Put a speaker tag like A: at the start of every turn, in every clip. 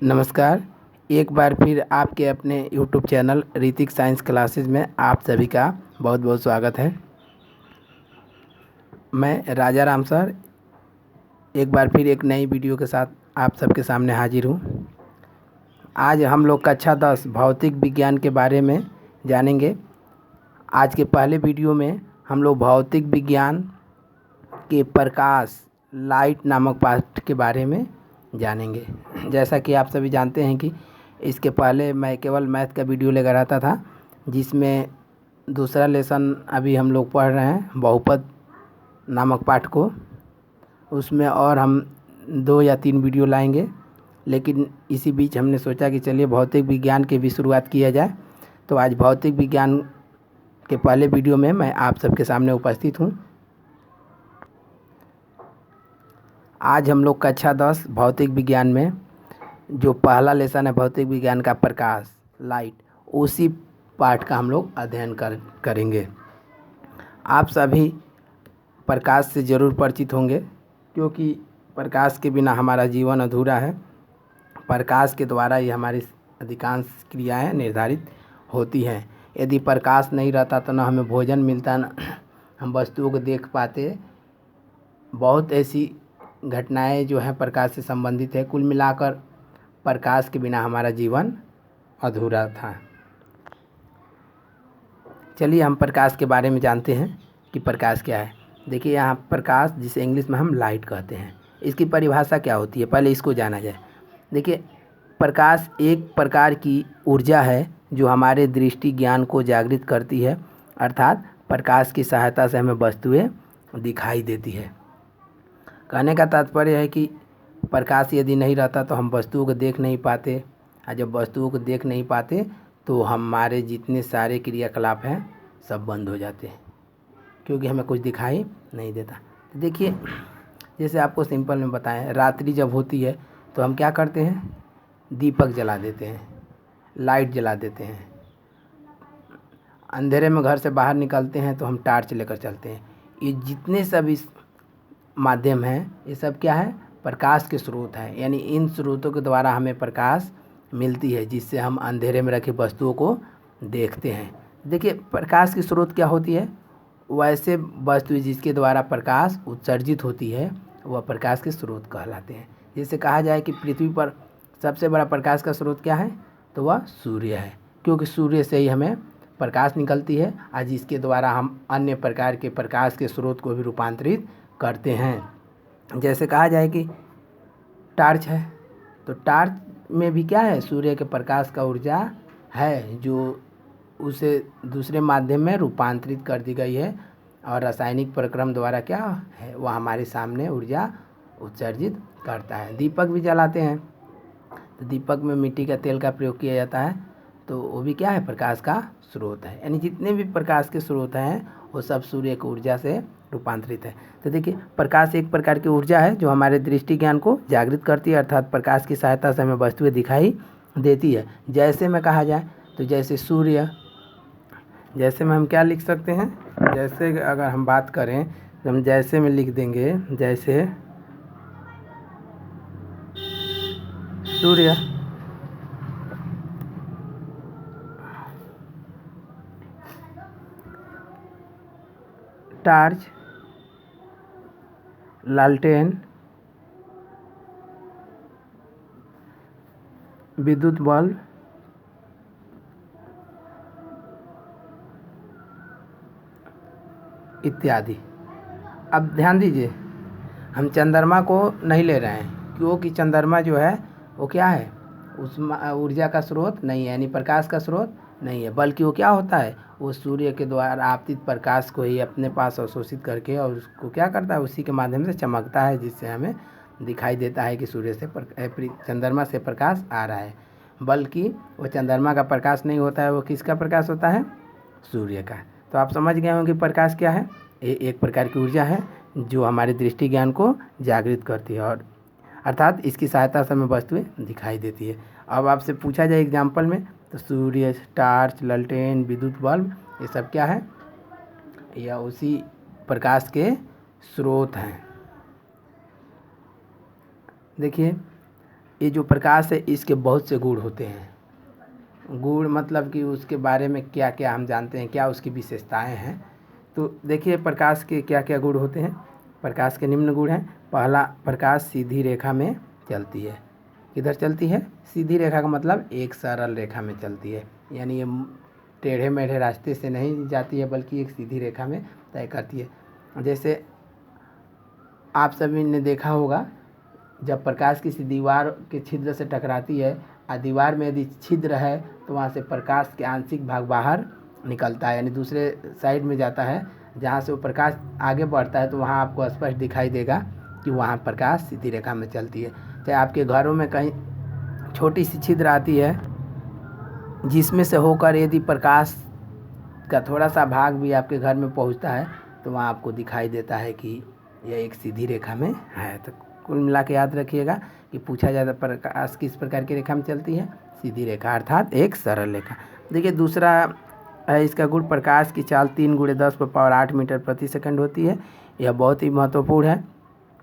A: नमस्कार। एक बार फिर आपके अपने YouTube channel Hrithik science classes में आप सभी का बहुत बहुत स्वागत है। मैं राजा राम सर एक बार फिर एक नई वीडियो के साथ आप सबके सामने हाजिर हूँ। आज हम लोग कक्षा 10 भौतिक विज्ञान के बारे में जानेंगे। आज के पहले वीडियो में हम लोग भौतिक विज्ञान के प्रकाश लाइट नामक पाठ के बारे में जानेंगे। जैसा कि आप सभी जानते हैं कि इसके पहले मैं केवल मैथ का वीडियो लेकर आता था, जिसमें दूसरा लेसन अभी हम लोग पढ़ रहे हैं बहुपद नामक पाठ को। उसमें और हम 2 या 3 वीडियो लाएंगे, लेकिन इसी बीच हमने सोचा कि चलिए भौतिक विज्ञान की भी शुरुआत किया जाए। तो आज भौतिक विज्ञान के पहले वीडियो में मैं आप सबके सामने उपस्थित हूँ। आज हम लोग कक्षा 10 भौतिक विज्ञान में जो पहला लेसन है भौतिक विज्ञान का प्रकाश लाइट, उसी पाठ का हम लोग अध्ययन करेंगे। आप सभी प्रकाश से ज़रूर परिचित होंगे, क्योंकि प्रकाश के बिना हमारा जीवन अधूरा है। प्रकाश के द्वारा ही हमारी अधिकांश क्रियाएं निर्धारित होती हैं। यदि प्रकाश नहीं रहता तो ना हमें भोजन मिलता, ना हम वस्तुओं को देख पाते। बहुत ऐसी घटनाएं जो हैं प्रकाश से संबंधित है। कुल मिलाकर प्रकाश के बिना हमारा जीवन अधूरा था। चलिए हम प्रकाश के बारे में जानते हैं कि प्रकाश क्या है। देखिए, यहाँ प्रकाश जिसे इंग्लिश में हम लाइट कहते हैं, इसकी परिभाषा क्या होती है, पहले इसको जाना जाए। देखिए, प्रकाश एक प्रकार की ऊर्जा है जो हमारे दृष्टि ज्ञान को जागृत करती है। अर्थात प्रकाश की सहायता से हमें वस्तुएं दिखाई देती है। कहने का तात्पर्य है कि प्रकाश यदि नहीं रहता तो हम वस्तुओं को देख नहीं पाते, और जब वस्तुओं को देख नहीं पाते तो हमारे जितने सारे क्रियाकलाप हैं सब बंद हो जाते हैं, क्योंकि हमें कुछ दिखाई नहीं देता। तो देखिए, जैसे आपको सिंपल में बताएं, रात्रि जब होती है तो हम क्या करते हैं, दीपक जला देते हैं, लाइट जला देते हैं। अंधेरे में घर से बाहर निकलते हैं तो हम टार्च लेकर चलते हैं। ये जितने सब इस माध्यम हैं, ये सब क्या है, प्रकाश के स्रोत हैं। यानी इन स्रोतों के द्वारा हमें प्रकाश मिलती है, जिससे हम अंधेरे में रखी वस्तुओं को देखते हैं। देखिए, प्रकाश की स्रोत क्या होती है, वैसे वस्तु जिसके द्वारा प्रकाश उत्सर्जित होती है वह प्रकाश के स्रोत कहलाते हैं। जैसे कहा जाए कि पृथ्वी पर सबसे बड़ा प्रकाश का स्रोत क्या है, तो वह सूर्य है, क्योंकि सूर्य से ही हमें प्रकाश निकलती है, और जिसके द्वारा हम अन्य प्रकार के प्रकाश के स्रोत को भी रूपांतरित करते हैं। जैसे कहा जाए कि टार्च है, तो टार्च में भी क्या है, सूर्य के प्रकाश का ऊर्जा है, जो उसे दूसरे माध्यम में रूपांतरित कर दी गई है, और रासायनिक प्रक्रम द्वारा क्या है, वह हमारे सामने ऊर्जा उत्सर्जित करता है। दीपक भी जलाते हैं, तो दीपक में मिट्टी का तेल का प्रयोग किया जाता है, तो वो भी क्या है, प्रकाश का स्रोत है। यानी जितने भी प्रकाश के स्रोत हैं वो सब सूर्य की ऊर्जा से रूपांतरित है। तो देखिए, प्रकाश एक प्रकार की ऊर्जा है जो हमारे दृष्टि ज्ञान को जागृत करती है। अर्थात प्रकाश की सहायता से हमें वस्तुएं दिखाई देती है। जैसे में कहा जाए तो जैसे सूर्य, जैसे में हम क्या लिख सकते हैं, जैसे अगर हम बात करें तो हम जैसे में लिख देंगे, जैसे सूर्य, टार्च, लालटेन, विद्युत बल्ब, इत्यादि। अब ध्यान दीजिए, हम चंद्रमा को नहीं ले रहे हैं, क्योंकि चंद्रमा जो है वो क्या है, उस ऊर्जा का स्रोत नहीं है, यानी प्रकाश का स्रोत नहीं है, बल्कि वो क्या होता है, वो सूर्य के द्वारा आपतित प्रकाश को ही अपने पास अवशोषित करके और उसको क्या करता है, उसी के माध्यम से चमकता है, जिससे हमें दिखाई देता है कि सूर्य से चंद्रमा से प्रकाश आ रहा है। बल्कि वो चंद्रमा का प्रकाश नहीं होता है, वो किसका प्रकाश होता है, सूर्य का। तो आप समझ गए होंगे प्रकाश क्या है, ये एक प्रकार की ऊर्जा है जो हमारे दृष्टि ज्ञान को जागृत करती है, और अर्थात इसकी सहायता से हमें वस्तुएं दिखाई देती है। अब आपसे पूछा जाए एग्जाम्पल में, तो सूर्य, टार्च, लालटेन, विद्युत बल्ब, ये सब क्या है, या उसी प्रकाश के स्रोत हैं। देखिए, ये जो प्रकाश है इसके बहुत से गुण होते हैं। गुण मतलब कि उसके बारे में क्या क्या हम जानते हैं, क्या उसकी विशेषताएं हैं। तो देखिए प्रकाश के क्या क्या गुण होते हैं। प्रकाश के निम्न गुण हैं। पहला, प्रकाश सीधी रेखा में चलती है। किधर चलती है? सीधी रेखा का मतलब एक सरल रेखा में चलती है, यानी ये टेढ़े मेढ़े रास्ते से नहीं जाती है बल्कि एक सीधी रेखा में तय करती है। जैसे आप सभी ने देखा होगा, जब प्रकाश किसी दीवार के छिद्र से टकराती है और दीवार में यदि छिद्र है तो वहाँ से प्रकाश के आंशिक भाग बाहर निकलता है, यानी दूसरे साइड में जाता है। जहाँ से वो प्रकाश आगे बढ़ता है तो वहाँ आपको स्पष्ट दिखाई देगा कि वहाँ प्रकाश सीधी रेखा में चलती है। चाहे आपके घरों में कहीं छोटी सी छिद्र आती है जिसमें से होकर यदि प्रकाश का थोड़ा सा भाग भी आपके घर में पहुँचता है तो वहाँ आपको दिखाई देता है कि यह एक सीधी रेखा में है। तो कुल मिला के याद रखिएगा कि पूछा जाता प्रकाश किस प्रकार की रेखा में चलती है? सीधी रेखा, अर्थात एक सरल रेखा। देखिए दूसरा है इसका गुण, प्रकाश की चाल 3 × 10⁸ मीटर प्रति सेकंड होती है। यह बहुत ही महत्वपूर्ण है।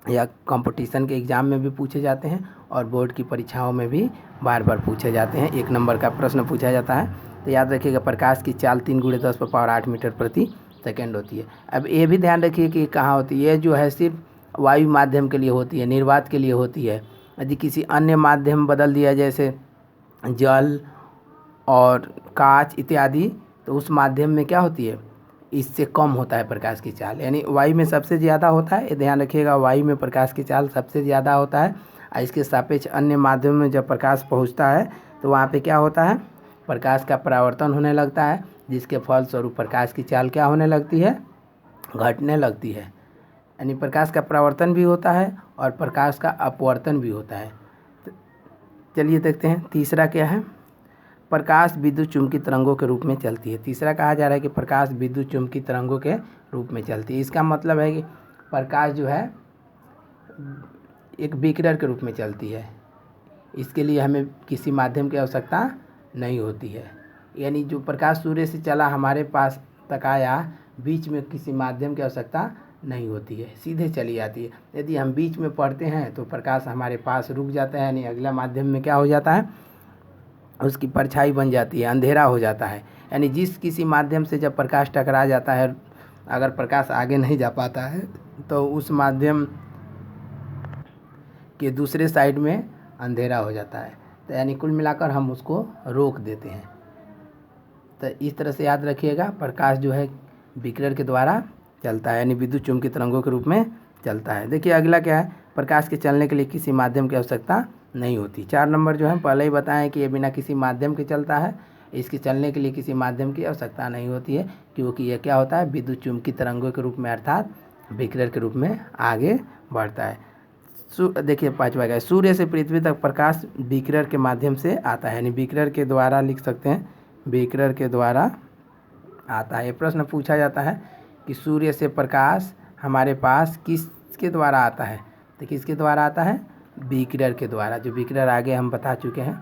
A: यह कंपटीशन के एग्ज़ाम में भी पूछे जाते हैं और बोर्ड की परीक्षाओं में भी बार बार पूछे जाते हैं। 1 नंबर का प्रश्न पूछा जाता है। तो याद रखिएगा प्रकाश की चाल 3 × 10⁸ मीटर प्रति सेकंड होती है। अब ये भी ध्यान रखिए कि कहाँ होती है। ये जो है सिर्फ वायु माध्यम के लिए होती है, निर्वात के लिए होती है। यदि किसी अन्य माध्यम बदल दिया जैसे जल और कांच इत्यादि, तो उस माध्यम में क्या होती है? इससे कम होता है प्रकाश की चाल, यानी वायु में सबसे ज़्यादा होता है। ये ध्यान रखिएगा, वायु में प्रकाश की चाल सबसे ज़्यादा होता है और इसके सापेक्ष अन्य माध्यम में जब प्रकाश पहुंचता है तो वहाँ पे क्या होता है? प्रकाश का परावर्तन होने लगता है, जिसके फलस्वरूप प्रकाश की चाल क्या होने लगती है? घटने लगती है। यानी प्रकाश का परावर्तन भी होता है और प्रकाश का अपवर्तन भी होता है। चलिए देखते हैं तीसरा क्या है। प्रकाश विद्युत चुम्बकीय तरंगों के रूप में चलती है। तीसरा कहा जा रहा है कि प्रकाश विद्युत चुम्बकीय तरंगों के रूप में चलती है। इसका मतलब है कि प्रकाश जो है एक विकिरण के रूप में चलती है। इसके लिए हमें किसी माध्यम की आवश्यकता नहीं होती है। यानी जो प्रकाश सूर्य से चला हमारे पास तक आया, बीच में किसी माध्यम की आवश्यकता नहीं होती है, सीधे चली जाती है। यदि हम बीच में पढ़ते हैं तो प्रकाश हमारे पास रुक जाता है, यानी अगला माध्यम में क्या हो जाता है? उसकी परछाई बन जाती है, अंधेरा हो जाता है। यानी जिस किसी माध्यम से जब प्रकाश टकरा जाता है, अगर प्रकाश आगे नहीं जा पाता है तो उस माध्यम के दूसरे साइड में अंधेरा हो जाता है। तो यानी कुल मिलाकर हम उसको रोक देते हैं। तो इस तरह से याद रखिएगा, प्रकाश जो है विकिरण के द्वारा चलता है, यानी विद्युत चुम्बकीय तरंगों के रूप में चलता है। देखिए अगला क्या है, प्रकाश के चलने के लिए किसी माध्यम की आवश्यकता नहीं होती। 4 नंबर जो है पहले ही बताएं कि ये बिना किसी माध्यम के चलता है। इसके चलने के लिए किसी माध्यम की आवश्यकता नहीं होती है, क्योंकि यह क्या होता है? विद्युत चुम्बकीय तरंगों के रूप में अर्थात विकिरण के रूप में आगे बढ़ता है। देखिए 5वां क्या है, सूर्य से पृथ्वी तक प्रकाश विकिरण के माध्यम से आता है, यानी विकिरण के द्वारा लिख सकते हैं, विकिरण के द्वारा आता है। प्रश्न पूछा जाता है कि सूर्य से प्रकाश हमारे पास किसके द्वारा आता है? तो किसके द्वारा आता है? विकिरण के द्वारा। जो विकिरण आगे हम बता चुके हैं,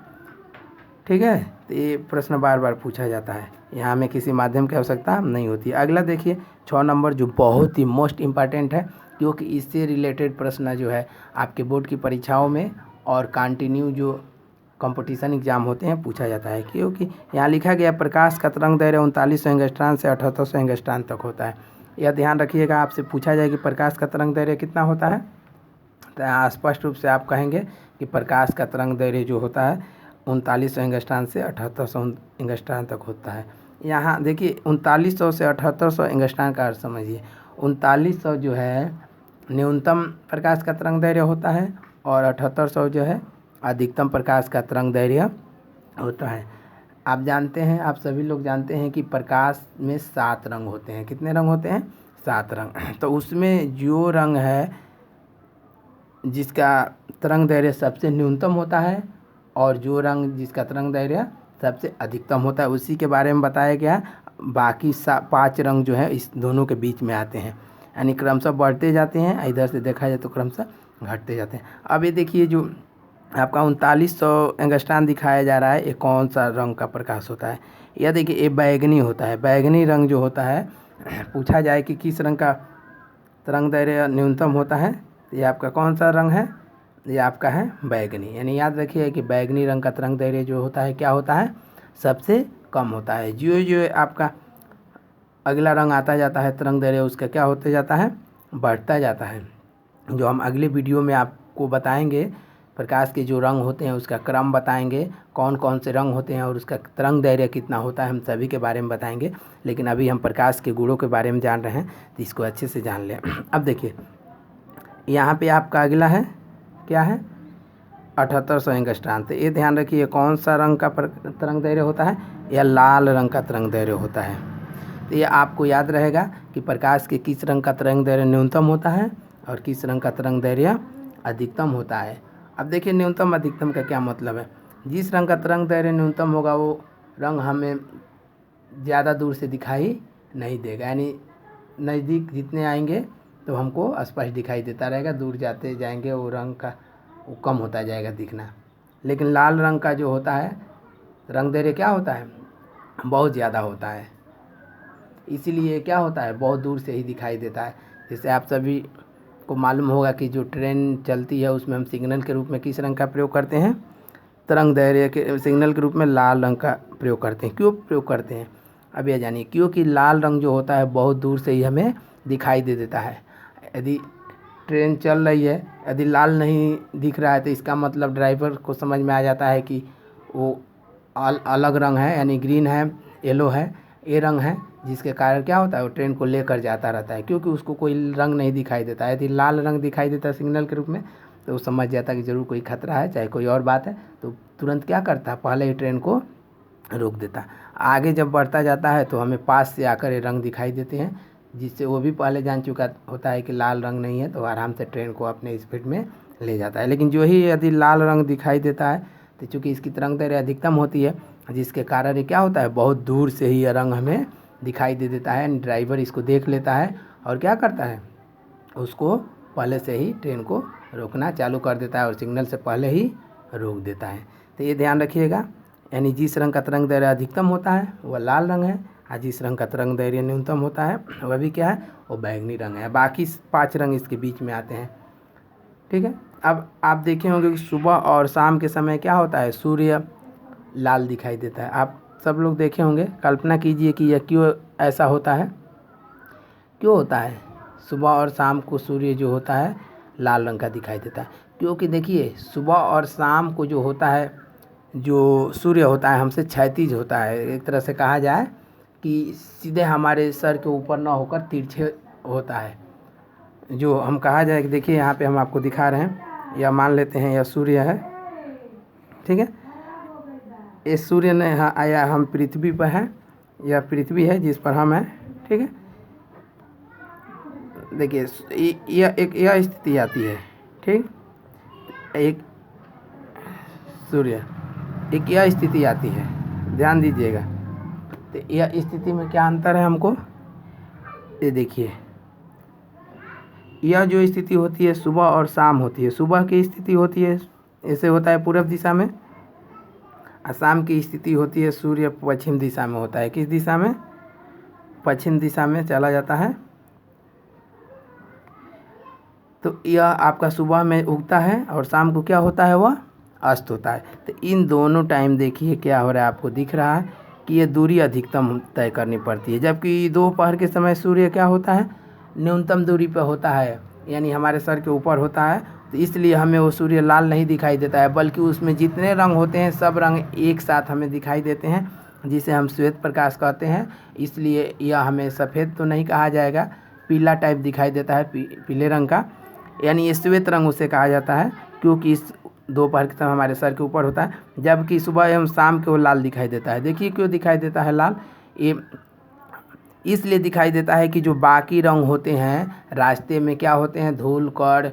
A: ठीक है। तो ये प्रश्न बार बार पूछा जाता है, यहाँ हमें किसी माध्यम की आवश्यकता नहीं होती। अगला देखिए 6 नंबर, जो बहुत ही मोस्ट इम्पॉर्टेंट है, क्योंकि इससे रिलेटेड प्रश्न जो है आपके बोर्ड की परीक्षाओं में और कंटिन्यू जो कंपटीशन एग्जाम होते हैं पूछा जाता है। क्योंकि यहाँ लिखा गया प्रकाश का तरंग दैर्घ्य 3900 एंगस्ट्रॉन से 7800 एंगस्ट्रॉन तक होता है। यह ध्यान रखिएगा, आपसे पूछा जाए कि प्रकाश का तरंग दैर्घ्य कितना होता है, तो यहाँ स्पष्ट रूप से आप कहेंगे कि प्रकाश का तरंग दैर्घ्य जो होता है 3900 एंगस्ट्रॉन से 7800 एंगस्ट्रॉन तक होता है। यहाँ देखिए 3900 से 7800 एंगस्ट्रॉन का अर्थ समझिए। 3900 जो है न्यूनतम प्रकाश का तरंग दैर्घ्य होता है और 7800 जो है अधिकतम प्रकाश का तरंग दैर्घ्य होता है। आप जानते हैं, आप सभी लोग जानते हैं कि प्रकाश में 7 रंग होते हैं। कितने रंग होते हैं? 7 रंग। तो उसमें जो रंग है जिसका तरंग दैर्घ्य सबसे न्यूनतम होता है और जो रंग जिसका तरंग दैर्घ्य सबसे अधिकतम होता है, उसी के बारे में बताया गया। बाकी 5 रंग जो है इस दोनों के बीच में आते हैं, यानी क्रमशः बढ़ते जाते हैं, इधर से देखा जाए तो क्रमशः घटते जाते हैं। अब ये देखिए जो आपका 3900 एंगस्ट्रॉन दिखाया जा रहा है, ये कौन सा रंग का प्रकाश होता है? यह देखिए ये बैगनी होता है। बैगनी रंग जो होता है, पूछा जाए कि किस रंग का तरंग दैर्घ्य न्यूनतम होता है, तो ये आपका कौन सा रंग है? ये आपका है बैगनी। यानी याद रखिए कि बैगनी रंग का तरंग दैर्ध्य जो होता है क्या होता है, सबसे कम होता है। जो जो आपका अगला रंग आता जाता है तरंग दैर्ध्य उसका क्या होते जाता है, बढ़ता जाता है। जो हम अगले वीडियो में आपको बताएंगे, प्रकाश के जो रंग होते हैं उसका क्रम बताएंगे, कौन कौन से रंग होते हैं और उसका तरंग दैर्ध्य कितना होता है, हम सभी के बारे में बताएंगे। लेकिन अभी हम प्रकाश के गुणों के बारे में जान रहे हैं, तो इसको अच्छे से जान लें। अब देखिए यहाँ पे आपका अगला है क्या है, 7800 एंगस्ट्रॉम। तो ये ध्यान रखिए कौन सा रंग का तरंग दैर्ध्य होता है, यह लाल रंग का तरंग दैर्ध्य होता है। तो ये आपको याद रहेगा कि प्रकाश के किस रंग का तरंग दैर्ध्य न्यूनतम होता है और किस रंग का तरंग दैर्ध्य अधिकतम होता है। अब देखिए न्यूनतम अधिकतम का क्या मतलब है। जिस रंग का तरंग दैर्ध्य न्यूनतम होगा वो रंग हमें ज़्यादा दूर से दिखाई नहीं देगा, यानी नज़दीक जितने आएंगे तो हमको स्पष्ट दिखाई देता रहेगा, दूर जाते जाएंगे वो रंग का वो कम होता जाएगा दिखना। लेकिन लाल रंग का जो होता है रंग दैर्ध्य क्या होता है, बहुत ज़्यादा होता है, इसीलिए क्या होता है बहुत दूर से ही दिखाई देता है। जैसे आप सभी को मालूम होगा कि जो ट्रेन चलती है उसमें हम सिग्नल के रूप में किस रंग का प्रयोग करते हैं, तरंग दैर्ध्य के सिग्नल के रूप में लाल रंग का प्रयोग करते हैं। क्यों प्रयोग करते हैं अब यह जानिए, क्योंकि लाल रंग जो होता है बहुत दूर से ही हमें दिखाई दे देता है। यदि ट्रेन चल रही है, यदि लाल नहीं दिख रहा है तो इसका मतलब ड्राइवर को समझ में आ जाता है कि वो अलग रंग है, यानी ग्रीन है, येलो है, ये रंग है, जिसके कारण क्या होता है वो ट्रेन को लेकर जाता रहता है, क्योंकि उसको कोई रंग नहीं दिखाई देता है। यदि लाल रंग दिखाई देता है सिग्नल के रूप में तो वो समझ जाता है कि ज़रूर कोई खतरा है, चाहे कोई और बात है, तो तुरंत क्या करता है पहले ही ट्रेन को रोक देता। आगे जब बढ़ता जाता है तो हमें पास से आकर ये रंग दिखाई देते हैं, जिससे वो भी पहले जान चुका होता है कि लाल रंग नहीं है, तो आराम से ट्रेन को अपने स्पीड में ले जाता है। लेकिन जो ही यदि लाल रंग दिखाई देता है तो चूँकि इसकी तरंग दैर्ध्य अधिकतम होती है, जिसके कारण ये क्या होता है बहुत दूर से ही यह रंग हमें दिखाई दे देता है। ड्राइवर इसको देख लेता है और क्या करता है उसको पहले से ही ट्रेन को रोकना चालू कर देता है और सिग्नल से पहले ही रोक देता है। तो ये ध्यान रखिएगा, यानी जिस रंग का तरंग दैर्ध्य अधिकतम होता है वह लाल रंग है, और जिस रंग का तरंग दैर्ध्य न्यूनतम होता है वह भी क्या है, वो बैगनी रंग है। बाकी 5 रंग इसके बीच में आते हैं। ठीक है, अब आप देखे होंगे कि सुबह और शाम के समय क्या होता है, सूर्य लाल दिखाई देता है। आप सब लोग देखे होंगे, कल्पना कीजिए कि यह क्यों ऐसा होता है, क्यों होता है सुबह और शाम को सूर्य जो होता है लाल रंग का दिखाई देता है। क्योंकि देखिए सुबह और शाम को जो होता है, जो सूर्य होता है हमसे क्षैतिज होता है, एक तरह से कहा जाए कि सीधे हमारे सर के ऊपर ना होकर तिरछे होता है। जो हम कहा जाए कि देखिए यहाँ पे हम आपको दिखा रहे हैं, या मान लेते हैं यह सूर्य है, ठीक है, इस सूर्य ने आया, हम पृथ्वी पर हैं, यह पृथ्वी है जिस पर हम हैं, ठीक है। देखिए यह एक यह स्थिति आती है, ठीक, एक सूर्य एक यह स्थिति आती है, ध्यान दीजिएगा। तो यह स्थिति में क्या अंतर है हमको, ये देखिए यह जो स्थिति होती है सुबह और शाम होती है। सुबह की स्थिति होती है ऐसे होता है पूर्व दिशा में, और शाम की स्थिति होती है सूर्य पश्चिम दिशा में होता है। किस दिशा में, पश्चिम दिशा में चला जाता है। तो यह आपका सुबह में उगता है और शाम को क्या होता है, वह अस्त होता है। तो इन दोनों टाइम देखिए क्या हो रहा है, आपको दिख रहा है कि ये दूरी अधिकतम तय करनी पड़ती है, जबकि दोपहर के समय सूर्य क्या होता है न्यूनतम दूरी पर होता है, यानी हमारे सर के ऊपर होता है। तो इसलिए हमें वो सूर्य लाल नहीं दिखाई देता है, बल्कि उसमें जितने रंग होते हैं सब रंग एक साथ हमें दिखाई देते हैं, जिसे हम श्वेत प्रकाश कहते हैं। इसलिए यह हमें सफ़ेद तो नहीं कहा जाएगा, पीला टाइप दिखाई देता है, पीले रंग का, यानी ये श्वेत रंग उसे कहा जाता है, क्योंकि इस दोपहर के समय हमारे सर के ऊपर होता है, जबकि सुबह एवं शाम को लाल दिखाई देता है। देखिए क्यों दिखाई देता है लाल, ये इसलिए दिखाई देता है कि जो बाकी रंग होते हैं रास्ते में क्या होते हैं, धूल कण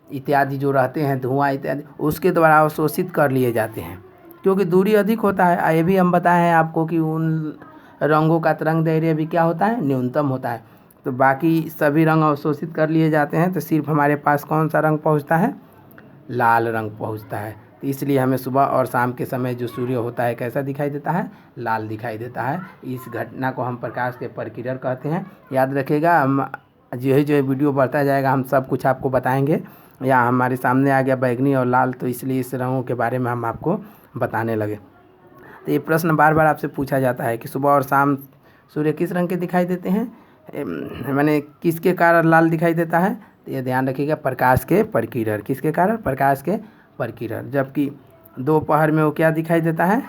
A: इत्यादि जो रहते हैं, धुआं इत्यादि, उसके द्वारा अवशोषित कर लिए जाते हैं, क्योंकि दूरी अधिक होता है। ये भी हम बताए हैं आपको कि उन रंगों का तरंग दैर्ध्य भी क्या होता है, न्यूनतम होता है। तो बाकी सभी रंग अवशोषित कर लिए जाते हैं, तो सिर्फ हमारे पास कौन सा रंग पहुंचता है, लाल रंग पहुंचता है। तो इसलिए हमें सुबह और शाम के समय जो सूर्य होता है कैसा दिखाई देता है, लाल दिखाई देता है। इस घटना को हम प्रकाश के प्रकिरण कहते हैं। याद रखिएगा, हम जो है वीडियो बढ़ता जाएगा हम सब कुछ आपको बताएंगे। या हमारे सामने आ गया बैगनी और लाल, तो इसलिए इस रंगों के बारे में हम आपको बताने लगे। तो ये प्रश्न बार बार आपसे पूछा जाता है कि सुबह और शाम सूर्य किस रंग के दिखाई देते हैं, माने किसके कारण लाल दिखाई देता है। तो ये ध्यान रखिएगा, प्रकाश के प्रकीर्णन। किसके कारण? प्रकाश के प्रकीर्णन। जबकि दोपहर में वो क्या दिखाई देता है?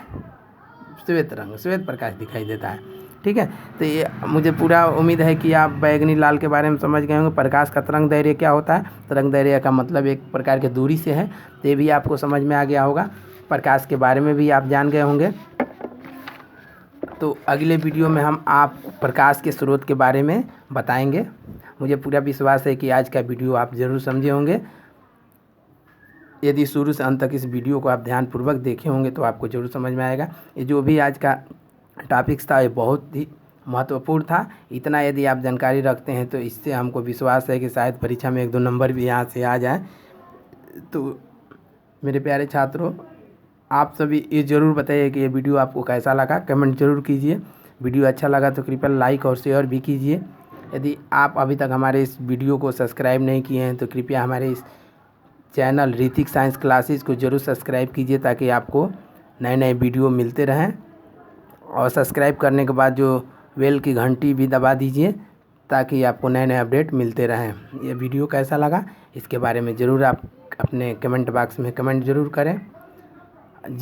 A: श्वेत रंग, श्वेत प्रकाश दिखाई देता है। ठीक है, तो ये मुझे पूरा उम्मीद है कि आप बैगनी लाल के बारे में समझ गए होंगे। प्रकाश का तरंग दैर्घ्य क्या होता है? तरंग दैर्घ्य का मतलब एक प्रकार की दूरी से है, तो ये भी आपको समझ में आ गया होगा। प्रकाश के बारे में भी आप जान गए होंगे। तो अगले वीडियो में हम आप प्रकाश के स्रोत के बारे में बताएंगे। मुझे पूरा विश्वास है कि आज का वीडियो आप ज़रूर समझे होंगे। यदि शुरू से अंत तक इस वीडियो को आप ध्यानपूर्वक देखे होंगे तो आपको ज़रूर समझ में आएगा। ये जो भी आज का टॉपिक्स था ये बहुत ही महत्वपूर्ण था। इतना यदि आप जानकारी रखते हैं तो इससे हमको विश्वास है कि शायद परीक्षा में 1-2 नंबर भी यहाँ से आ जाए। तो मेरे प्यारे छात्रों, आप सभी ये ज़रूर बताइए कि ये वीडियो आपको कैसा लगा, कमेंट ज़रूर कीजिए। वीडियो अच्छा लगा तो कृपया लाइक और शेयर भी कीजिए। यदि आप अभी तक हमारे इस वीडियो को सब्सक्राइब नहीं किए हैं तो कृपया हमारे इस चैनल ऋतिक साइंस क्लासेस को ज़रूर सब्सक्राइब कीजिए, ताकि आपको नए नए वीडियो मिलते रहें। और सब्सक्राइब करने के बाद जो बेल की घंटी भी दबा दीजिए, ताकि आपको नए नए अपडेट मिलते रहें। ये वीडियो कैसा लगा इसके बारे में ज़रूर आप अपने कमेंट बॉक्स में कमेंट ज़रूर करें।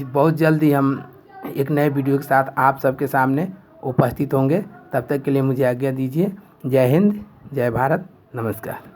A: बहुत जल्दी हम एक नए वीडियो के साथ आप सबके सामने उपस्थित होंगे। तब तक के लिए मुझे आज्ञा दीजिए। जय हिंद, जय भारत, नमस्कार।